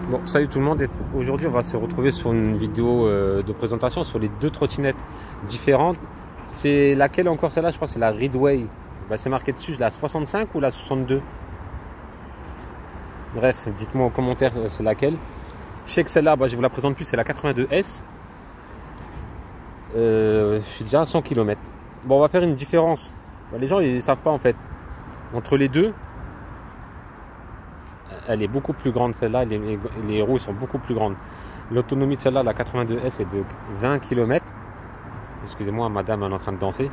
Bon, salut tout le monde, aujourd'hui on va se retrouver sur une vidéo de présentation sur les deux trottinettes différentes. C'est laquelle encore celle-là? Je crois que c'est la Ridway. Bah, c'est marqué dessus la 65 ou la 62? Bref, dites-moi en commentaire c'est laquelle. Je sais que celle-là, bah, je vous la présente plus, c'est la 82S. Je suis déjà à 100 km. Bon, on va faire une différence. Bah, les gens ils savent pas en fait. Entre les deux, elle est beaucoup plus grande celle-là, les roues sont beaucoup plus grandes. L'autonomie de celle-là, la 82S, est de 20 km. Excusez-moi, madame elle est en train de danser.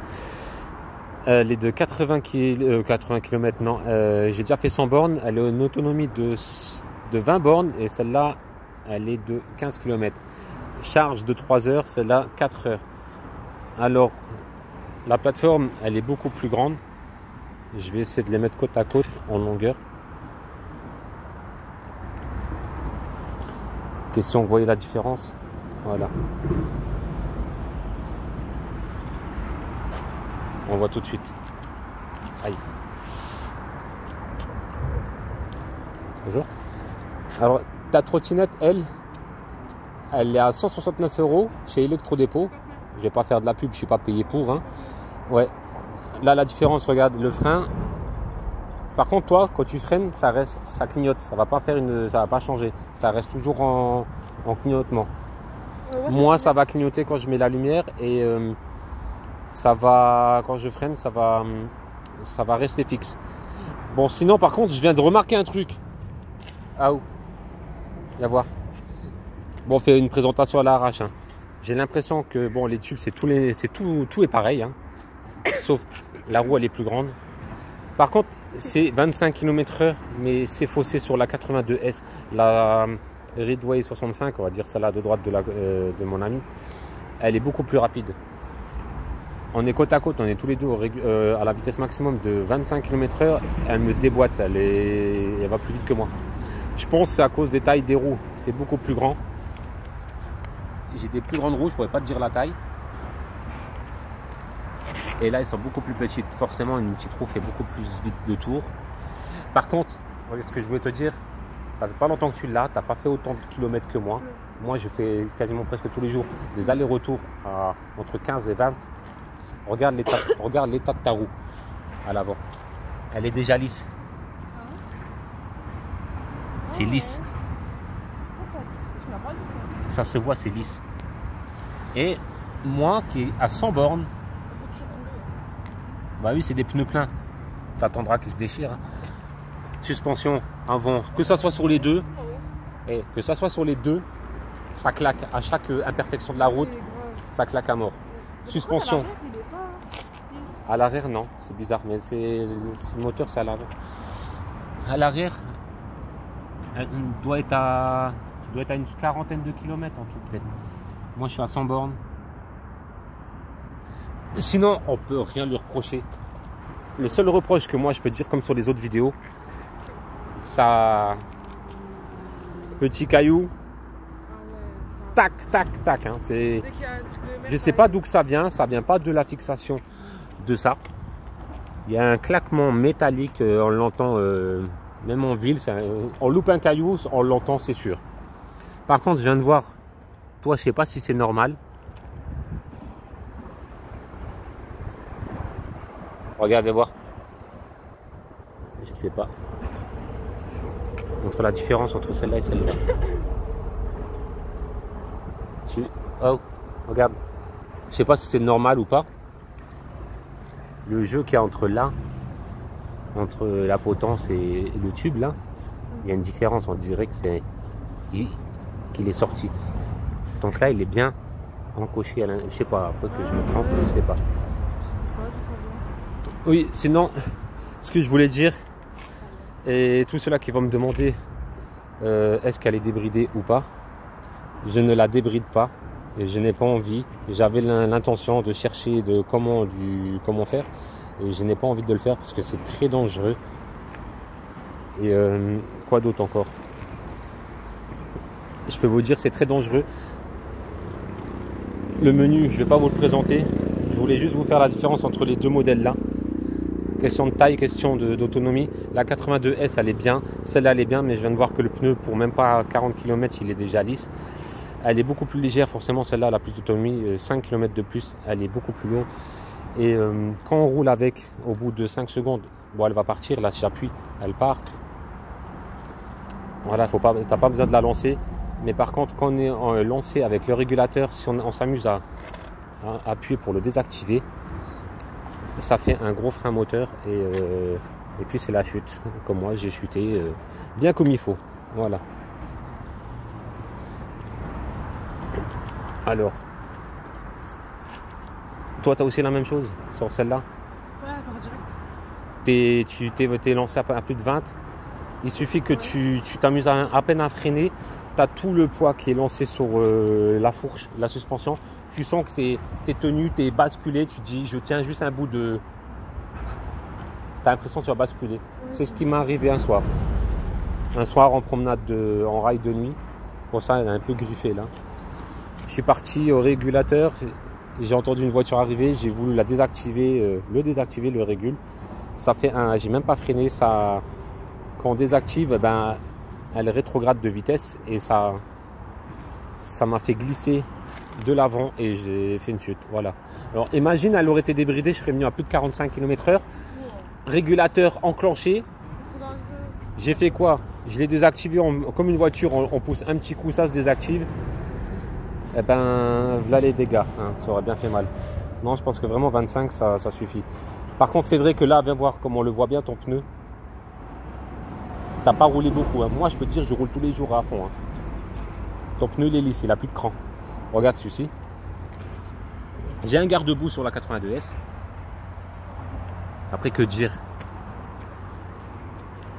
Elle est de 80 km, non. J'ai déjà fait 100 bornes, elle a une autonomie de 20 bornes et celle-là, elle est de 15 km. Charge de 3 heures, celle-là 4 heures. Alors, la plateforme, elle est beaucoup plus grande. Je vais essayer de les mettre côte à côte en longueur. Question, vous voyez la différence? Voilà. On voit tout de suite. Aïe. Bonjour. Alors, ta trottinette, elle est à 169 € chez Electrodépôt. Je vais pas faire de la pub, je suis pas payé pour. Hein. Ouais. Là, la différence, regarde, le frein. Par contre, toi, quand tu freines, ça reste, ça clignote. Ça va pas faire ça va pas changer. Ça reste toujours en clignotement. Moi, ça va clignoter quand je mets la lumière et ça va, quand je freine, ça va rester fixe. Bon, sinon, par contre, je viens de remarquer un truc. Ah où? Viens voir. Bon, on fait une présentation à l'arrache. Hein. J'ai l'impression que bon, les tubes, tout est pareil. Hein. Sauf la roue, elle est plus grande. Par contre, c'est 25 km/h, mais c'est faussé sur la 82S. La Ridway 65, on va dire celle-là de droite de mon ami, elle est beaucoup plus rapide. On est côte à côte, on est tous les deux à la vitesse maximum de 25 km/h. Elle me déboîte, elle va plus vite que moi. Je pense que c'est à cause des tailles des roues. C'est beaucoup plus grand. J'ai des plus grandes roues, je pourrais pas te dire la taille. Et là, elles sont beaucoup plus petites. Forcément, une petite roue fait beaucoup plus vite de tours. Par contre, regarde ce que je voulais te dire. Ça fait pas longtemps que tu l'as. Tu n'as pas fait autant de kilomètres que moi. Moi, je fais quasiment presque tous les jours des allers-retours entre 15 et 20. Regarde l'état de ta roue à l'avant. Elle est déjà lisse. C'est lisse. Ça se voit, c'est lisse. Et moi qui est à 100 bornes, bah oui, c'est des pneus pleins. Tu attendras qu'ils se déchirent. Hein. Suspension avant, que ça soit sur les deux, et que ça soit sur les deux, ça claque. À chaque imperfection de la route, ça claque à mort. Suspension. À l'arrière, non, c'est bizarre, mais le moteur, c'est à l'arrière. À l'arrière, elle doit être à une quarantaine de kilomètres en tout, peut-être. Moi, je suis à 100 bornes. Sinon, on peut rien lui reprocher. Le seul reproche que moi je peux dire, comme sur les autres vidéos, ça, petit caillou, tac, tac, tac. Hein, je sais pas d'où que ça vient pas de la fixation de ça. Il y a un claquement métallique, on l'entend même en ville. On loupe un caillou, on l'entend, c'est sûr. Par contre, je viens de voir, toi, je sais pas si c'est normal. Regardez voir. Je sais pas. Entre la différence entre celle-là et celle-là. Oh, regarde. Je sais pas si c'est normal ou pas. Le jeu qu'il y a entre là, entre la potence et le tube là, il y a une différence. On dirait que qu'il est sorti. Donc là, il est bien encoché à l'intérieur. Je sais pas. Après que je me trompe, je sais pas. Oui, sinon, ce que je voulais dire, et tous ceux-là qui vont me demander est-ce qu'elle est débridée ou pas, je ne la débride pas et je n'ai pas envie. J'avais l'intention de chercher comment faire et je n'ai pas envie de le faire parce que c'est très dangereux. Et quoi d'autre encore? Je peux vous dire c'est très dangereux. Le menu, je ne vais pas vous le présenter. Je voulais juste vous faire la différence entre les deux modèles là. Question de taille, question d'autonomie. La 82S, elle est bien. Celle-là, elle est bien, mais je viens de voir que le pneu, pour même pas 40 km, il est déjà lisse. Elle est beaucoup plus légère, forcément, celle-là, elle a plus d'autonomie. 5 km de plus, elle est beaucoup plus longue. Et quand on roule avec, au bout de 5 secondes, bon, elle va partir. Là, si j'appuie, elle part. Voilà, tu n'as pas besoin de la lancer. Mais par contre, quand on est lancé avec le régulateur, si on s'amuse à appuyer pour le désactiver, ça fait un gros frein moteur et puis c'est la chute. Comme moi, j'ai chuté bien comme il faut. Voilà. Alors, toi, tu as aussi la même chose sur celle-là? Ouais, par direct. Tu t'es lancé à plus de 20. Il suffit que tu t'amuses à peine à freiner. Tu as tout le poids qui est lancé sur la fourche, la suspension. Tu sens que tu es tenu, tu es basculé. Tu dis, je tiens juste un bout de... Tu as l'impression que tu vas basculer. C'est ce qui m'est arrivé un soir. Un soir en promenade, en rail de nuit. Bon, ça, elle est un peu griffée là. Je suis parti au régulateur. J'ai entendu une voiture arriver. J'ai voulu la désactiver, le régule. Ça fait un... J'ai même pas freiné. Ça... Quand on désactive, ben, elle rétrograde de vitesse et ça m'a fait glisser de l'avant et j'ai fait une chute. Voilà. Alors imagine, elle aurait été débridée, je serais venu à plus de 45 km/h. Régulateur enclenché. J'ai fait quoi? Je l'ai désactivé comme une voiture, on pousse un petit coup, ça se désactive. Et ben voilà les dégâts, hein, ça aurait bien fait mal. Non, je pense que vraiment 25 ça suffit. Par contre, c'est vrai que là, viens voir comme on le voit bien ton pneu. T'as pas roulé beaucoup, hein. Moi je peux te dire je roule tous les jours à fond, hein. Ton pneu il est lisse, il a plus de cran. Regarde celui-ci. J'ai un garde-boue sur la 82S. Après que dire?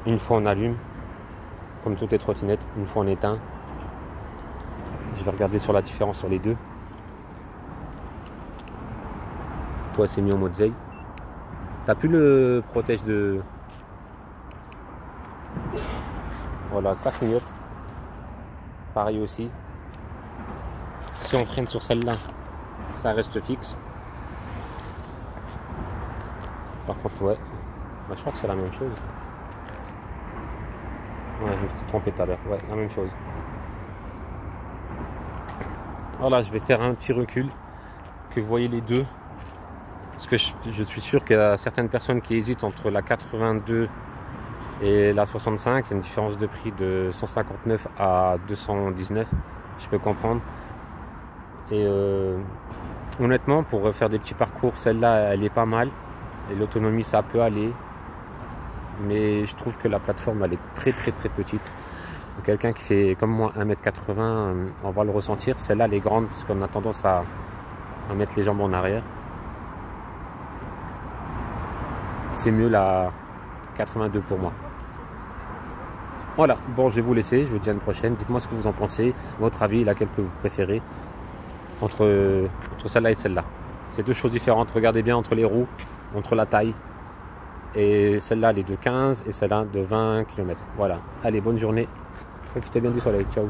Une fois on allume, comme toutes les trottinettes, une fois on éteint. Je vais regarder sur la différence sur les deux. Toi c'est mis en mode veille. T'as plus le protège de... Voilà, ça clignote. Pareil aussi. Si on freine sur celle-là, ça reste fixe. Par contre, ouais, bah, je crois que c'est la même chose. Ouais, je me suis trompé tout à l'heure. Ouais, la même chose. Voilà, je vais faire un petit recul, que vous voyez les deux. Parce que je suis sûr qu'il y a certaines personnes qui hésitent entre la 82 et la 65, il y a une différence de prix de 159 à 219, je peux comprendre. Et honnêtement, pour faire des petits parcours, celle-là, elle est pas mal. Et l'autonomie, ça peut aller. Mais je trouve que la plateforme, elle est très petite. Quelqu'un qui fait comme moi 1m80, on va le ressentir. Celle-là, elle est grande parce qu'on a tendance à mettre les jambes en arrière. C'est mieux la 82 pour moi. Voilà, bon, je vais vous laisser, je vous dis à une prochaine. Dites-moi ce que vous en pensez, votre avis, laquelle que vous préférez entre celle-là et celle-là. C'est deux choses différentes, regardez bien entre les roues, entre la taille. Et celle-là, elle est de 15 et celle-là de 20 km. Voilà, allez, bonne journée, profitez bien du soleil, ciao.